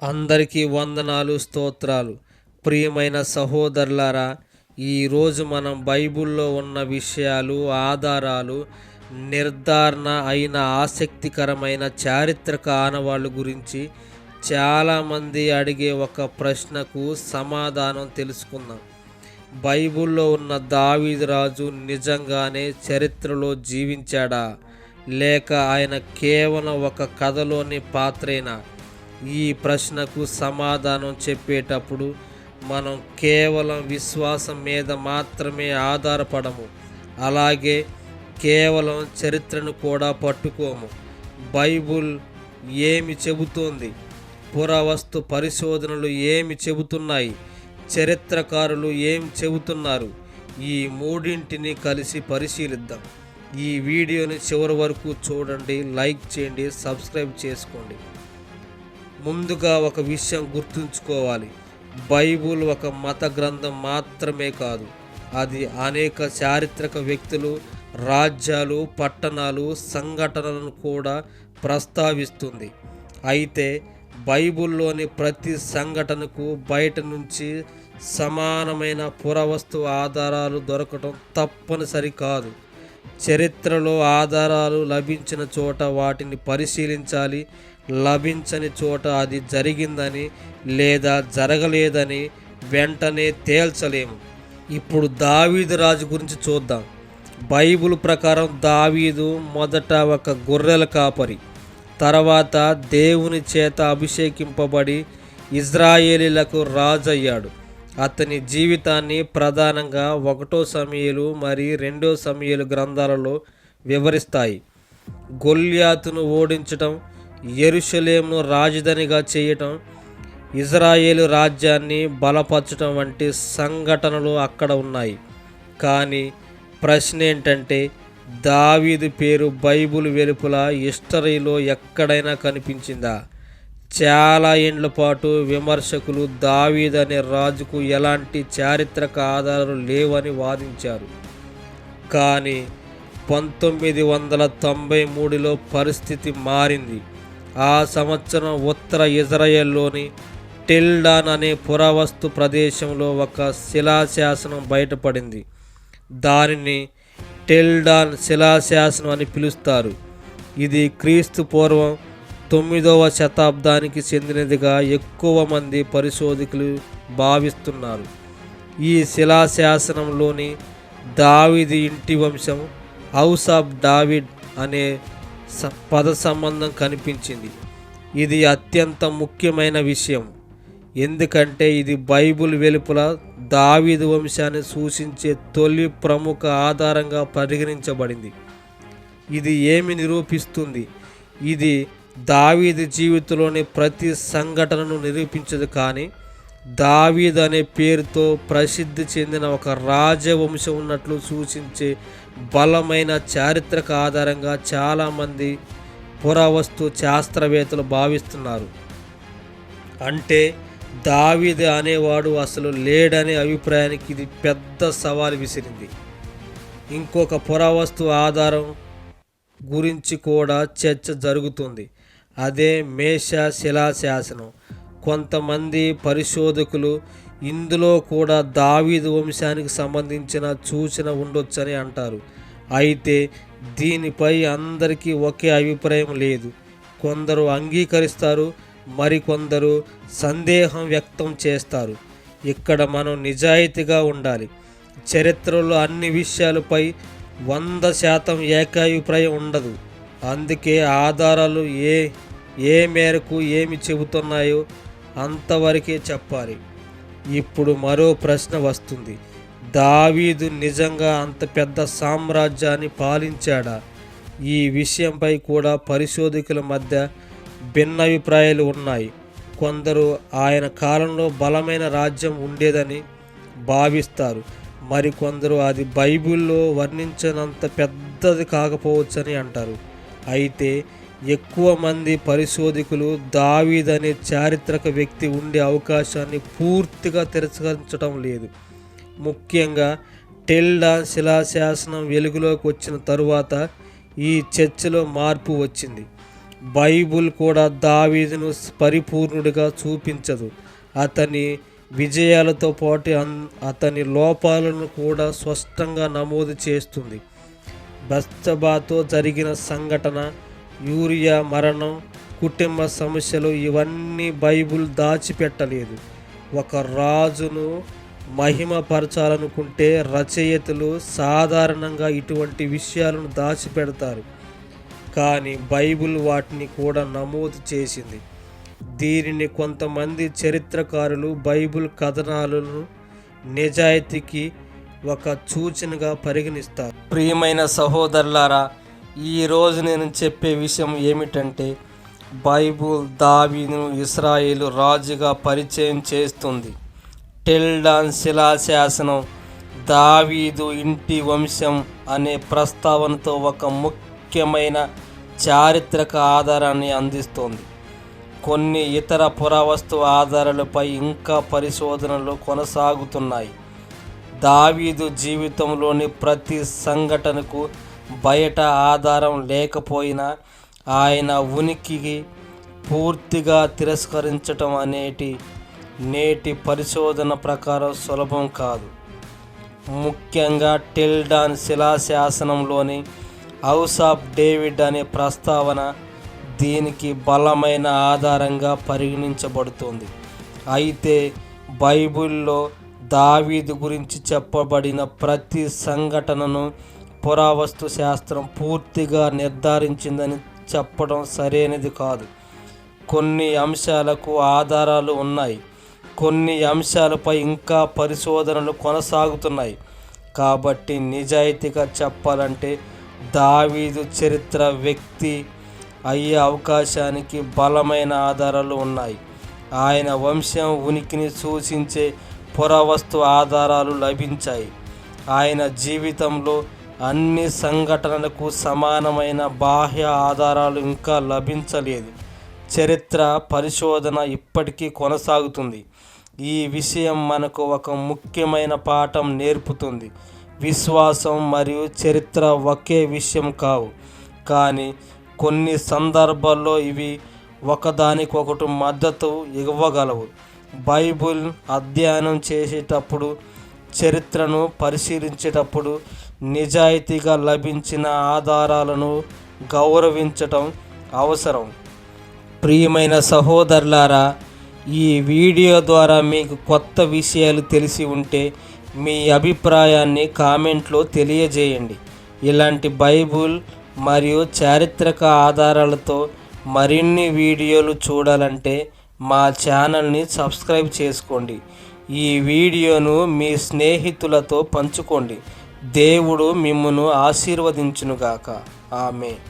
అందరికీ వందనాలు, స్తోత్రాలు. ప్రియమైన సహోదరులారా, ఈరోజు మనం బైబిల్లో ఉన్న విషయాలు, ఆధారాలు, నిర్ధారణ అయిన ఆసక్తికరమైన చారిత్రక ఆనవాళ్ళ గురించి చాలామంది అడిగే ఒక ప్రశ్నకు సమాధానం తెలుసుకుందాం. బైబిల్లో ఉన్న దావీదు రాజు నిజంగానే చరిత్రలో జీవించాడా, లేక ఆయన కేవలం ఒక కథలోని పాత్రేనా? ఈ ప్రశ్నకు సమాధానం చెప్పేటప్పుడు మనం కేవలం విశ్వాసం మీద మాత్రమే ఆధారపడము, అలాగే కేవలం చరిత్రను కూడా పట్టుకోము. బైబుల్ ఏమి చెబుతోంది, పురావస్తు పరిశోధనలు ఏమి చెబుతున్నాయి, చరిత్రకారులు ఏం చెబుతున్నారు, ఈ మూడింటిని కలిసి పరిశీలిద్దాం. ఈ వీడియోని చివరి వరకు చూడండి, లైక్ చేయండి, సబ్స్క్రైబ్ చేసుకోండి. ముందుగా ఒక విషయం గుర్తుంచుకోవాలి, బైబుల్ ఒక మత గ్రంథం మాత్రమే కాదు, అది అనేక చారిత్రక వ్యక్తులు, రాజ్యాలు, పట్టణాలు, సంఘటనలను కూడా ప్రస్తావిస్తుంది. అయితే బైబిల్లోని ప్రతి సంఘటనకు బయట నుంచి సమానమైన పురావస్తు ఆధారాలు దొరకటం తప్పనిసరి కాదు. చరిత్రలో ఆధారాలు లభించిన చోట వాటిని పరిశీలించాలి, లభించని చోట అది జరిగిందని లేదా జరగలేదని వెంటనే తేల్చలేము. ఇప్పుడు దావీదు రాజు గురించి చూద్దాం. బైబిల్ ప్రకారం దావీదు మొదట ఒక గొర్రెల కాపరి, తర్వాత దేవుని చేత అభిషేకింపబడి ఇజ్రాయేలీలకు రాజు అయ్యాడు. అతని జీవితాన్ని ప్రధానంగా 1 సమూయేలు మరియు 2 సమూయేలు గ్రంథాలలో వివరిస్తాయి. గొల్యాతును ఓడించటం, యెరూషలేమును రాజధానిగా చేయటం, ఇజ్రాయేలు రాజ్యాన్ని బలపరచడం వంటి సంఘటనలు అక్కడ ఉన్నాయి. కానీ ప్రశ్న ఏంటంటే, దావీదు పేరు బైబిల్ వెలుపల హిస్టరీలో ఎక్కడైనా కనిపించిందా? చాలా ఏండ్ల పాటు విమర్శకులు దావీదు అనే రాజుకు ఎలాంటి చారిత్రక ఆధారాలు లేవని వాదించారు. కానీ 1993లో పరిస్థితి మారింది. ఆ సంవత్సరం ఉత్తర ఇజ్రాయెల్లోని టెల్డాన్ అనే పురావస్తు ప్రదేశంలో ఒక శిలాశాసనం బయటపడింది. దానిని టెల్డాన్ శిలాశాసనం అని పిలుస్తారు. ఇది క్రీస్తు పూర్వం 9వ శతాబ్దానికి చెందినదిగా ఎక్కువ మంది పరిశోధకులు భావిస్తున్నారు. ఈ శిలాశాసనంలోని దావీదు ఇంటి వంశం, హౌస్ ఆఫ్ దావిడ్ అనే పద సంబంధం కనిపించింది. ఇది అత్యంత ముఖ్యమైన విషయం, ఎందుకంటే ఇది బైబిల్ వెలుపల దావీదు వంశాన్ని సూచించే తొలి ప్రముఖ ఆధారంగా పరిగణించబడింది. ఇది ఏమి నిరూపిస్తుంది? ఇది దావీదు జీవితంలోని ప్రతి సంఘటనను నిరూపించదు, కానీ దావీదు అనే పేరుతో ప్రసిద్ధి చెందిన ఒక రాజవంశం ఉన్నట్లు సూచించే బలమైన చారిత్రక ఆధారంగా చాలామంది పురావస్తు శాస్త్రవేత్తలు భావిస్తున్నారు. అంటే దావీదు అనేవాడు అసలు లేడనే అభిప్రాయానికి ఇది పెద్ద సవాలు విసిరింది. ఇంకొక పురావస్తు ఆధారం గురించి కూడా చర్చ జరుగుతుంది. అదే మేషా శిలాశాసనం. కొంతమంది పరిశోధకులు ఇందులో కూడా దావీదు వంశానికి సంబంధించిన సూచన ఉండొచ్చని అంటారు. అయితే దీనిపై అందరికీ ఒకే అభిప్రాయం లేదు. కొందరు అంగీకరిస్తారు, మరికొందరు సందేహం వ్యక్తం చేస్తారు. ఇక్కడ మనం నిజాయితీగా ఉండాలి. చరిత్రలో అన్ని విషయాలపై 100% ఏకాభిప్రాయం ఉండదు. అందుకే ఆధారాలు ఏ మేరకు ఏమి చెబుతున్నాయో అంతవరకే చెప్పాలి. ఇప్పుడు మరో ప్రశ్న వస్తుంది, దావీదు నిజంగా అంత పెద్ద సామ్రాజ్యాన్ని పాలించాడా? ఈ విషయంపై కూడా పరిశోధకుల మధ్య భిన్నాభిప్రాయాలు ఉన్నాయి. కొందరు ఆయన కాలంలో బలమైన రాజ్యం ఉండేదని భావిస్తారు, మరికొందరు అది బైబిల్లో వర్ణించినంత పెద్దది కాకపోవచ్చని అంటారు. అయితే ఎక్కువ మంది పరిశోధకులు దావీదు అనే చారిత్రక వ్యక్తి ఉండే అవకాశాన్ని పూర్తిగా తిరస్కరించడం లేదు. ముఖ్యంగా టెల్డాన్ శిలాశాసనం వెలుగులోకి వచ్చిన తరువాత ఈ చర్చలో మార్పు వచ్చింది. బైబిల్ కూడా దావీదును పరిపూర్ణుడిగా చూపించదు. అతని విజయాలతో పాటు అతని లోపాలను కూడా స్పష్టంగా నమోదు చేస్తుంది. బత్షెబాతో జరిగిన సంఘటన, యూరియా మరణం, కుటుంబ సమస్యలు ఇవన్నీ బైబిల్ దాచిపెట్టలేదు. ఒక రాజును మహిమపరచాలనుకుంటే రచయితలు సాధారణంగా ఇటువంటి విషయాలను దాచిపెడతారు. కానీ బైబిల్ వాటిని కూడా నమోదు చేసింది. దీనిని కొంతమంది చరిత్రకారులు బైబిల్ కథనాలను నిజాయితీకి ఒక సూచనగా పరిగణిస్తారు. ప్రియమైన సహోదరులారా, ఈరోజు నేను చెప్పే విషయం ఏమిటంటే, బైబిల్ దావీదును ఇశ్రాయేలు రాజుగా పరిచయం చేస్తుంది. టెల్డాన్ శిలాశాసనం దావీదు ఇంటి వంశం అనే ప్రస్తావనతో ఒక ముఖ్యమైన చారిత్రక ఆధారాన్ని అందిస్తోంది. కొన్ని ఇతర పురావస్తు ఆధారాలపై ఇంకా పరిశోధనలు కొనసాగుతున్నాయి. దావీదు జీవితంలోని ప్రతి సంఘటనకు బయట ఆధారం లేకపోయినా ఆయన ఉనికికి పూర్తిగా తిరస్కరించటం నేటి పరిశోధన ప్రకారం సులభం కాదు. ముఖ్యంగా టెల్డాన్ శిలాశాసనంలోని హౌస్ ఆఫ్ డేవిడ్ అనే ప్రస్తావన దీనికి బలమైన ఆధారంగా పరిగణించబడుతుంది. అయితే బైబిల్లో దావీదు గురించి చెప్పబడిన ప్రతి సంఘటనను పురావస్తు శాస్త్రం పూర్తిగా నిర్ధారించిందని చెప్పడం సరైనది కాదు. కొన్ని అంశాలకు ఆధారాలు ఉన్నాయి, కొన్ని అంశాలపై ఇంకా పరిశోధనలు కొనసాగుతున్నాయి. కాబట్టి నిజాయితీగా చెప్పాలంటే దావీదు చరిత్ర వ్యక్తి అయ్యే అవకాశానికి బలమైన ఆధారాలు ఉన్నాయి. ఆయన వంశం ఉనికిని సూచించే పురావస్తు ఆధారాలు లభించాయి. ఆయన జీవితంలో అన్ని సంఘటనలకు సమానమైన బాహ్య ఆధారాలు ఇంకా లభించలేదు. చరిత్ర పరిశోధన ఇప్పటికీ కొనసాగుతుంది. ఈ విషయం మనకు ఒక ముఖ్యమైన పాఠం నేర్పుతుంది. విశ్వాసం మరియు చరిత్ర ఒకే విషయం కావు, కానీ కొన్ని సందర్భాల్లో ఇవి ఒకదానికొకటి మద్దతు ఇవ్వగలవు. బైబిల్ అధ్యయనం చేసేటప్పుడు, చరిత్రను పరిశీలించేటప్పుడు నిజాయితీగా లభించిన ఆధారాలను గౌరవించటం అవసరం. ప్రియమైన సహోదరులారా, ఈ వీడియో ద్వారా మీకు కొత్త విషయాలు తెలిసి ఉంటే మీ అభిప్రాయాన్ని కామెంట్లో తెలియజేయండి. ఇలాంటి బైబిల్ మరియు చారిత్రక ఆధారాలతో మరిన్ని వీడియోలు చూడాలంటే మా ఛానల్ని సబ్స్క్రైబ్ చేసుకోండి. ఈ వీడియోను మీ స్నేహితులతో పంచుకోండి. దేవుడు మిమ్మును ఆశీర్వదించునుగాక. ఆమేన్.